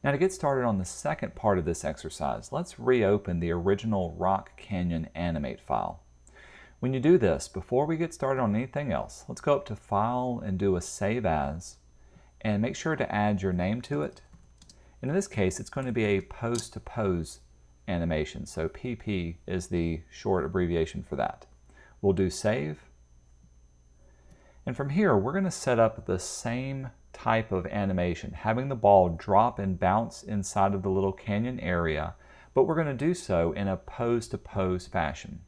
Now to get started on the second part of this exercise, let's reopen the original Rock Canyon Animate file. When you do this, before we get started on anything else, let's go up to File and do a Save As, and make sure to add your name to it. And in this case, it's going to be a pose-to-pose animation, so PP is the short abbreviation for that. We'll do Save. And from here, we're going to set up the same type of animation, having the ball drop and bounce inside of the little canyon area, but we're going to do so in a pose-to-pose fashion.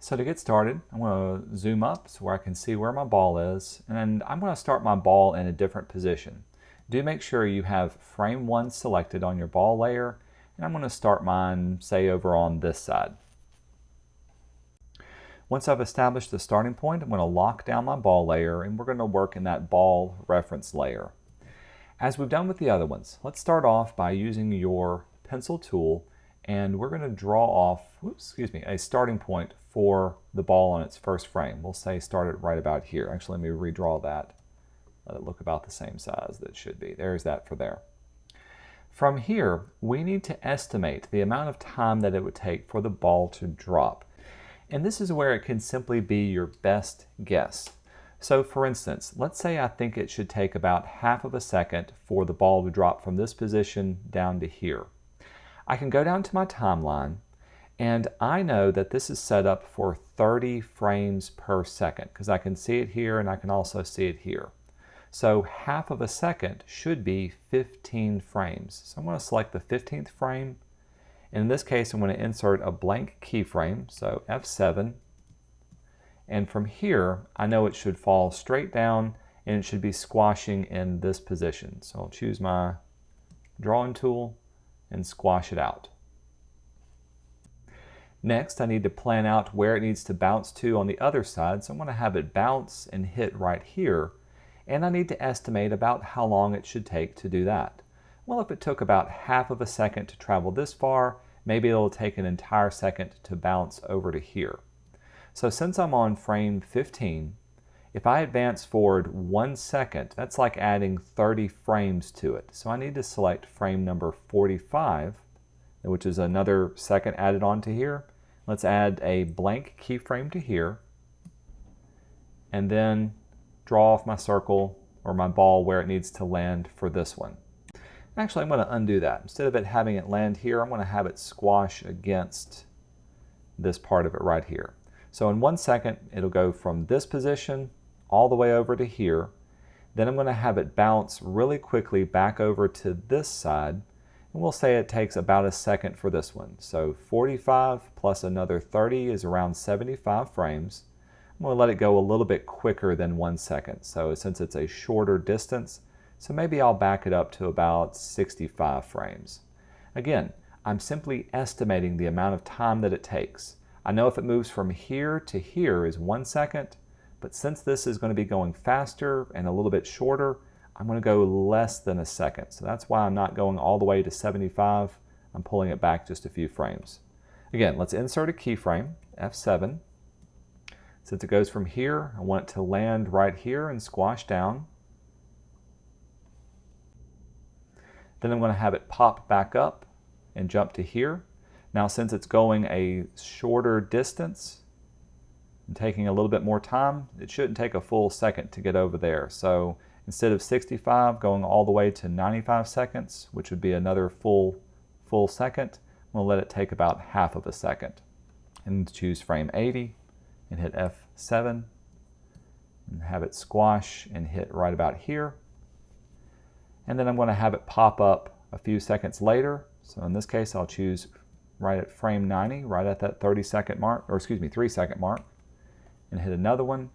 So to get started, I'm going to zoom up so where I can see where my ball is, and I'm going to start my ball in a different position. Do make sure you have frame 1 selected on your ball layer, and I'm going to start mine, say, over on this side. Once I've established the starting point, I'm going to lock down my ball layer, and we're going to work in that ball reference layer. As we've done with the other ones, let's start off by using your pencil tool, and we're going to draw off, a starting point for the ball on its first frame. We'll say start it right about here. Actually, let me redraw that. Let it look about the same size that it should be. There's that for there. From here, we need to estimate the amount of time that it would take for the ball to drop. And this is where it can simply be your best guess. So for instance, let's say I think it should take about half of a second for the ball to drop from this position down to here. I can go down to my timeline, and I know that this is set up for 30 frames per second, because I can see it here and I can also see it here. So half of a second should be 15 frames. So I'm going to select the 15th frame. And in this case, I'm going to insert a blank keyframe, so F7. And from here, I know it should fall straight down and it should be squashing in this position. So I'll choose my drawing tool and squash it out. Next, I need to plan out where it needs to bounce to on the other side. So I'm going to have it bounce and hit right here. And I need to estimate about how long it should take to do that. Well, if it took about half of a second to travel this far, maybe it'll take an entire second to bounce over to here. So since I'm on frame 15, if I advance forward 1 second, that's like adding 30 frames to it. So I need to select frame number 45, which is another second added on to here. Let's add a blank keyframe to here, and then draw off my circle or my ball where it needs to land for this one. Actually, I'm going to undo that. Instead of it having it land here, I'm going to have it squash against this part of it right here. So in 1 second, it'll go from this position all the way over to here. Then I'm going to have it bounce really quickly back over to this side. And we'll say it takes about a second for this one. So 45 plus another 30 is around 75 frames. I'm going to let it go a little bit quicker than 1 second. So since it's a shorter distance, so maybe I'll back it up to about 65 frames. Again, I'm simply estimating the amount of time that it takes. I know if it moves from here to here is 1 second, but since this is going to be going faster and a little bit shorter, I'm going to go less than a second. So that's why I'm not going all the way to 75. I'm pulling it back just a few frames. Again, let's insert a keyframe, F7. Since it goes from here, I want it to land right here and squash down. Then I'm going to have it pop back up and jump to here. Now since it's going a shorter distance and taking a little bit more time, it shouldn't take a full second to get over there. So instead of 65 going all the way to 95 seconds, which would be another full second, I'm going to let it take about half of a second. And choose frame 80 and hit F7 and have it squash and hit right about here. And then I'm going to have it pop up a few seconds later. So in this case, I'll choose right at frame 90, right at that 3-second mark, and hit another one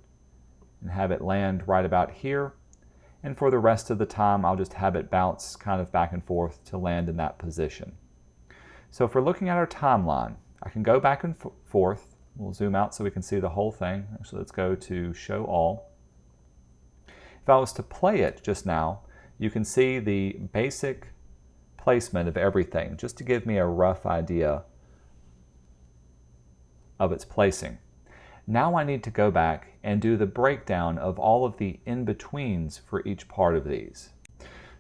and have it land right about here. And for the rest of the time, I'll just have it bounce kind of back and forth to land in that position. So if we're looking at our timeline, I can go back and forth. We'll zoom out so we can see the whole thing. Actually, let's go to Show All. If I was to play it just now, you can see the basic placement of everything, just to give me a rough idea of its placing. Now I need to go back and do the breakdown of all of the in-betweens for each part of these.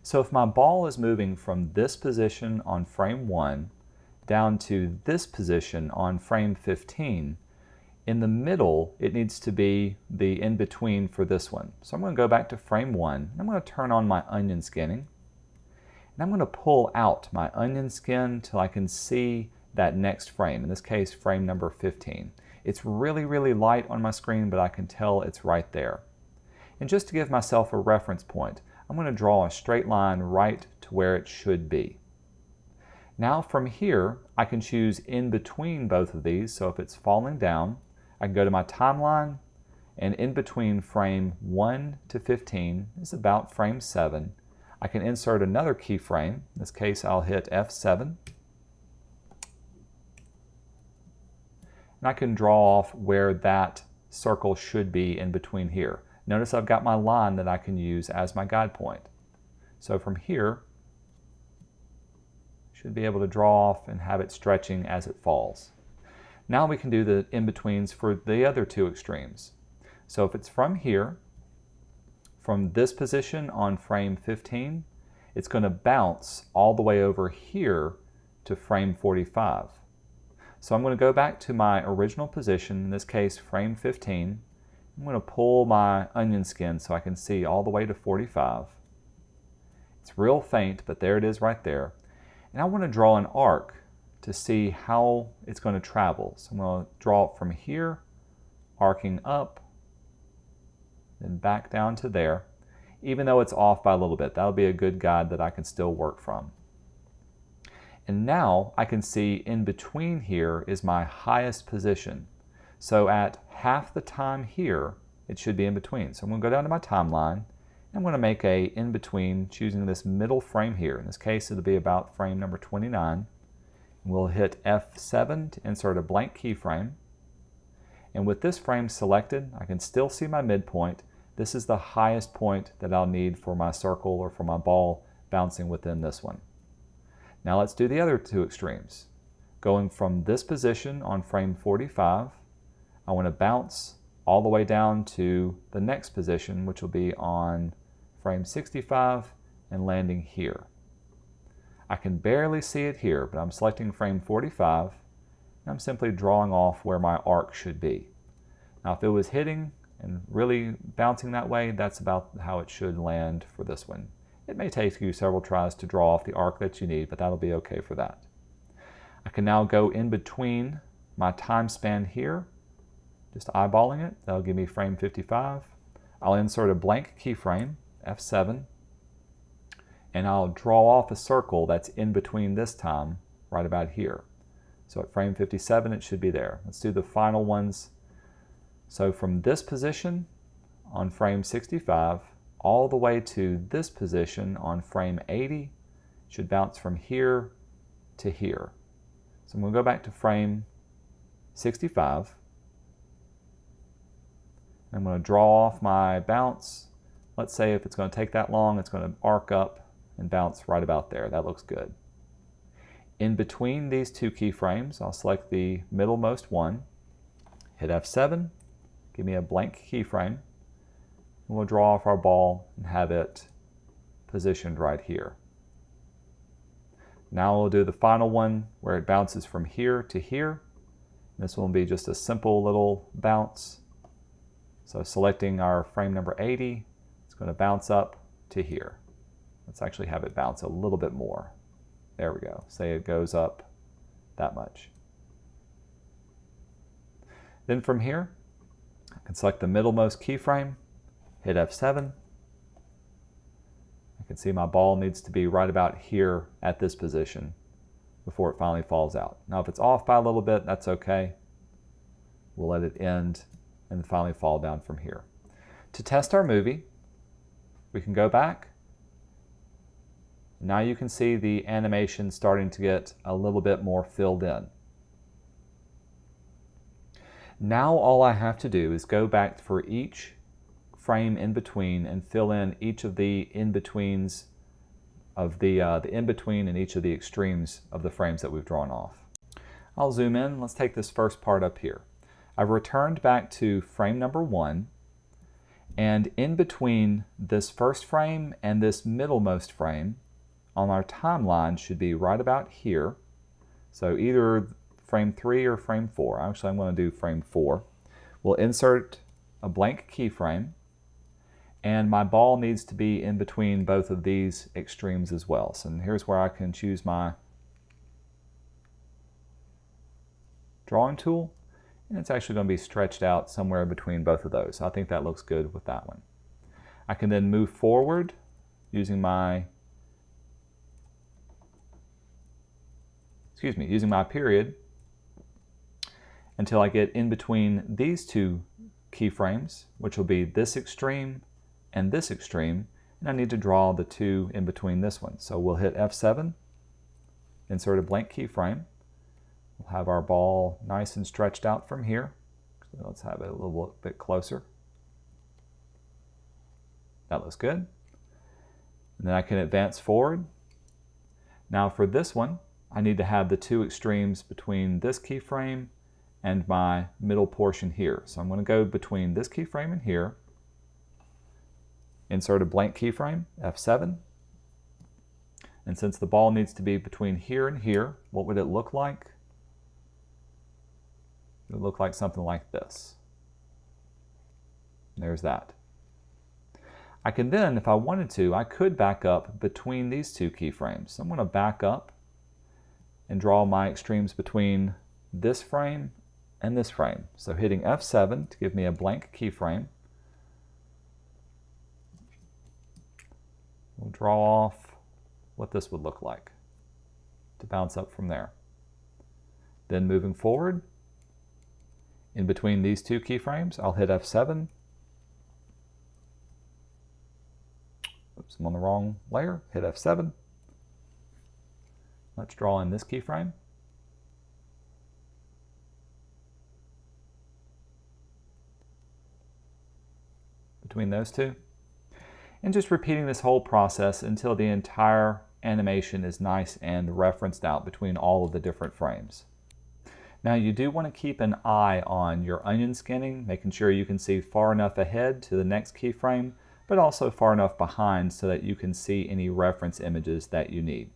So if my ball is moving from this position on frame 1 down to this position on frame 15, in the middle it needs to be the in-between for this one. So I'm going to go back to frame 1, and I'm going to turn on my onion skinning, and I'm going to pull out my onion skin till I can see that next frame, in this case frame number 15. It's really, really light on my screen, but I can tell it's right there. And just to give myself a reference point, I'm going to draw a straight line right to where it should be. Now from here, I can choose in between both of these, so if it's falling down, I can go to my timeline, and in between frame 1 to 15 is about frame 7. I can insert another keyframe. In this case, I'll hit F7. And I can draw off where that circle should be in between here. Notice I've got my line that I can use as my guide point. So from here, I should be able to draw off and have it stretching as it falls. Now we can do the in-betweens for the other two extremes. So if it's from here, from this position on frame 15, it's going to bounce all the way over here to frame 45. So I'm going to go back to my original position, in this case frame 15. I'm going to pull my onion skin so I can see all the way to 45. It's real faint, but there it is right there. And I want to draw an arc to see how it's going to travel. So I'm going to draw it from here, arcing up, then back down to there. Even though it's off by a little bit, that'll be a good guide that I can still work from. And now I can see in between here is my highest position. So at half the time here, it should be in between. So I'm going to go down to my timeline, and I'm going to make a in between, choosing this middle frame here. In this case, it'll be about frame number 29. And we'll hit F7 to insert a blank keyframe. And with this frame selected, I can still see my midpoint. This is the highest point that I'll need for my circle or for my ball bouncing within this one. Now let's do the other two extremes. Going from this position on frame 45, I want to bounce all the way down to the next position, which will be on frame 65 and landing here. I can barely see it here, but I'm selecting frame 45, and I'm simply drawing off where my arc should be. Now if it was hitting and really bouncing that way, that's about how it should land for this one. It may take you several tries to draw off the arc that you need, but that'll be okay for that. I can now go in between my time span here, just eyeballing it. That'll give me frame 55. I'll insert a blank keyframe, F7, and I'll draw off a circle that's in between this time, right about here. So at frame 57, it should be there. Let's do the final ones. So from this position on frame 65, all the way to this position on frame 80, should bounce from here to here. So I'm going to go back to frame 65. I'm going to draw off my bounce. Let's say if it's going to take that long, it's going to arc up and bounce right about there. That looks good. In between these two keyframes, I'll select the middlemost one, hit F7, give me a blank keyframe, and we'll draw off our ball and have it positioned right here. Now we'll do the final one where it bounces from here to here. This will be just a simple little bounce. So selecting our frame number 80, it's going to bounce up to here. Let's actually have it bounce a little bit more. There we go. Say it goes up that much. Then from here, I can select the middlemost keyframe, hit F7. I can see my ball needs to be right about here at this position before it finally falls out. Now if it's off by a little bit, that's okay. We'll let it end and finally fall down from here. To test our movie, we can go back. Now you can see the animation starting to get a little bit more filled in. Now all I have to do is go back for each frame in between and fill in each of the in-betweens of the in-between and each of the extremes of the frames that we've drawn off. I'll zoom in. Let's take this first part up here. I've returned back to frame number 1, And in between this first frame and this middlemost frame on our timeline should be right about here. So either frame 3 or frame 4. Actually, I'm going to do frame 4. We'll insert a blank keyframe, and my ball needs to be in between both of these extremes as well. So here's where I can choose my drawing tool, and it's actually going to be stretched out somewhere between both of those. I think that looks good with that one. I can then move forward using my period until I get in between these two keyframes, which will be this extreme and this extreme, and I need to draw the two in between this one. So we'll hit F7, insert a blank keyframe. We'll have our ball nice and stretched out from here. So let's have it a little bit closer. That looks good. And then I can advance forward. Now for this one, I need to have the two extremes between this keyframe and my middle portion here. So I'm going to go between this keyframe and here, insert a blank keyframe, F7. And since the ball needs to be between here and here, what would it look like? It would look like something like this. There's that. I can then, if I wanted to, I could back up between these two keyframes. So I'm going to back up and draw my extremes between this frame and this frame. So hitting F7 to give me a blank keyframe. We'll draw off what this would look like to bounce up from there. Then moving forward, in between these two keyframes, I'll hit F7. Oops, I'm on the wrong layer. Hit F7. Let's draw in this keyframe. Between those two. And just repeating this whole process until the entire animation is nice and referenced out between all of the different frames. Now you do want to keep an eye on your onion skinning, making sure you can see far enough ahead to the next keyframe, but also far enough behind so that you can see any reference images that you need.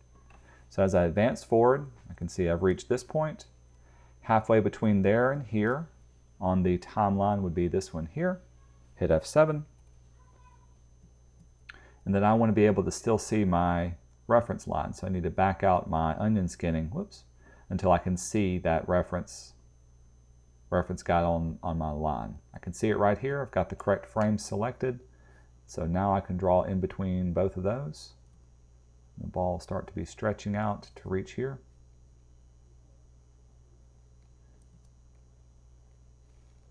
So as I advance forward, I can see I've reached this point. Halfway between there and here on the timeline would be this one here. Hit F7. And then I want to be able to still see my reference line. So I need to back out my onion skinning, until I can see that reference guide on my line. I can see it right here. I've got the correct frame selected. So now I can draw in between both of those. The ball will start to be stretching out to reach here.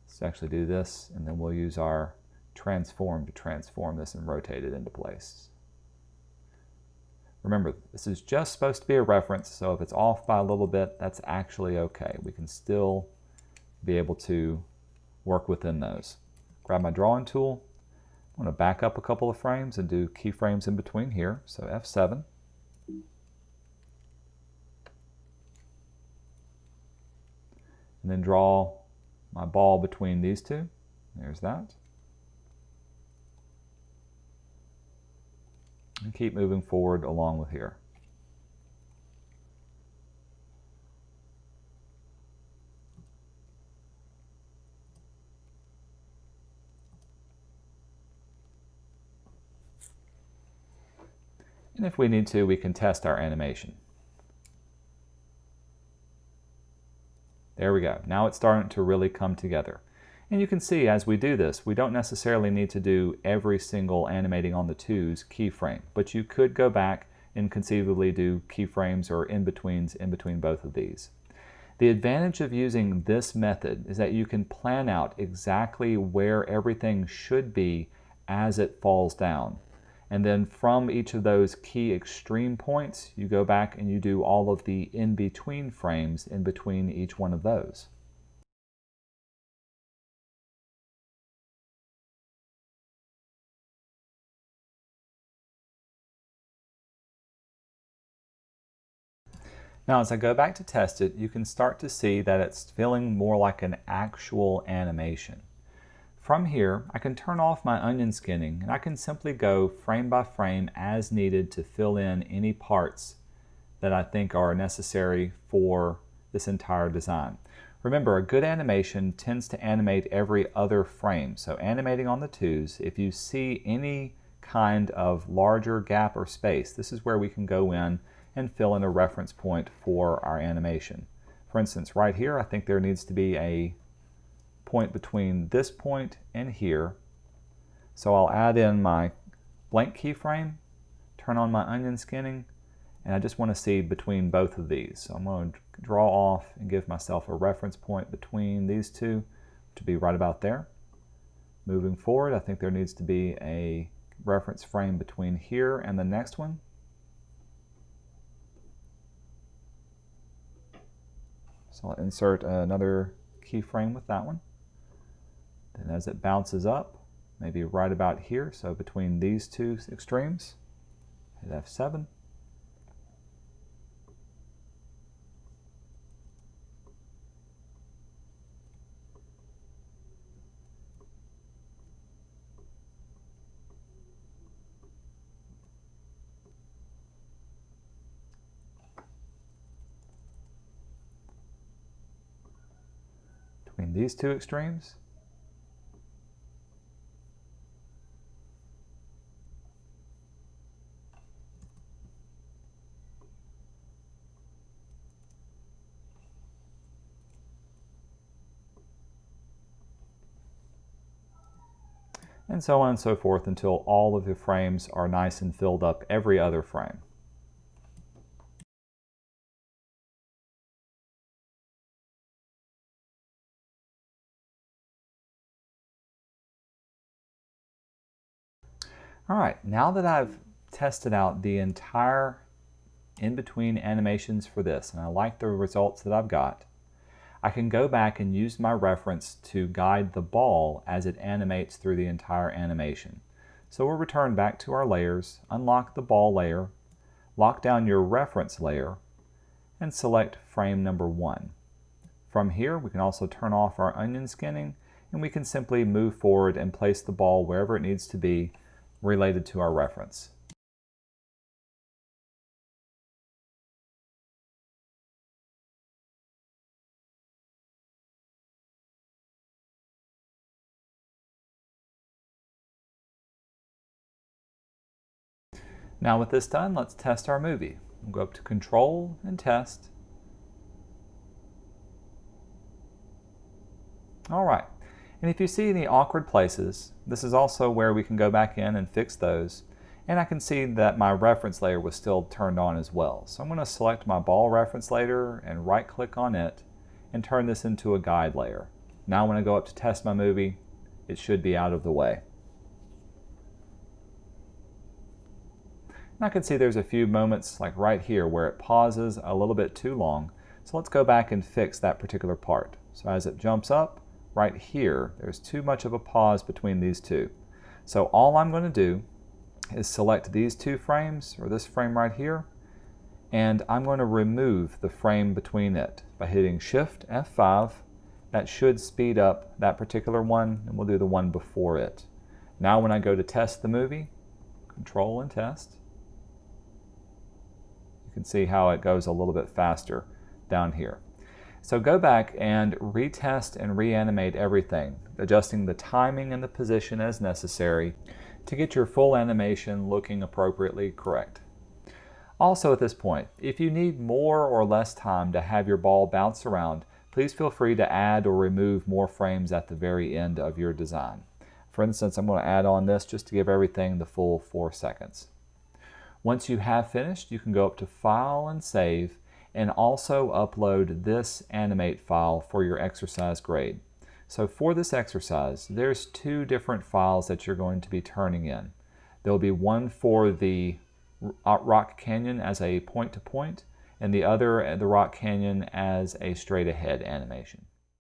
Let's actually do this, and then we'll use our transform to transform this and rotate it into place. Remember, this is just supposed to be a reference, so if it's off by a little bit, that's actually okay. We can still be able to work within those. Grab my drawing tool. I'm going to back up a couple of frames and do keyframes in between here. So F7. And then draw my ball between these two. There's that. And keep moving forward along with here. And if we need to, we can test our animation. There we go. Now it's starting to really come together. And you can see as we do this, we don't necessarily need to do every single animating on the twos keyframe, but you could go back and conceivably do keyframes or in-betweens in between both of these. The advantage of using this method is that you can plan out exactly where everything should be as it falls down. And then from each of those key extreme points, you go back and you do all of the in-between frames in between each one of those. Now as I go back to test it, you can start to see that it's feeling more like an actual animation. From here, I can turn off my onion skinning and I can simply go frame by frame as needed to fill in any parts that I think are necessary for this entire design. Remember, a good animation tends to animate every other frame. So animating on the twos, if you see any kind of larger gap or space, this is where we can go in and fill in a reference point for our animation. For instance, right here, I think there needs to be a point between this point and here. So I'll add in my blank keyframe, turn on my onion skinning, and I just want to see between both of these. So I'm going to draw off and give myself a reference point between these two to be right about there. Moving forward, I think there needs to be a reference frame between here and the next one. So I'll insert another keyframe with that one. Then as it bounces up, maybe right about here, so between these two extremes, hit F7. Between these two extremes. And so on and so forth until all of the frames are nice and filled up every other frame. All right, now that I've tested out the entire in-between animations for this, and I like the results that I've got, I can go back and use my reference to guide the ball as it animates through the entire animation. So we'll return back to our layers, unlock the ball layer, lock down your reference layer, and select frame number 1. From here, we can also turn off our onion skinning, and we can simply move forward and place the ball wherever it needs to be related to our reference. Now with this done, let's test our movie. We'll go up to Control and Test. All right, and if you see any awkward places, this is also where we can go back in and fix those. And I can see that my reference layer was still turned on as well. So I'm going to select my ball reference layer and right click on it and turn this into a guide layer. Now when I go up to test my movie, it should be out of the way. And I can see there's a few moments like right here where it pauses a little bit too long. So let's go back and fix that particular part. So as it jumps up, right here, there's too much of a pause between these two. So all I'm going to do is select these two frames, or this frame right here, and I'm going to remove the frame between it by hitting Shift F5. That should speed up that particular one, and we'll do the one before it. Now when I go to test the movie, Control and Test, you can see how it goes a little bit faster down here. So go back and retest and reanimate everything, adjusting the timing and the position as necessary to get your full animation looking appropriately correct. Also at this point, if you need more or less time to have your ball bounce around, please feel free to add or remove more frames at the very end of your design. For instance, I'm going to add on this just to give everything the full 4 seconds. Once you have finished, you can go up to File and Save, and also upload this animate file for your exercise grade. So for this exercise, there's 2 different files that you're going to be turning in. There'll be one for the rock canyon as a point-to-point, and the other, the rock canyon, as a straight-ahead animation.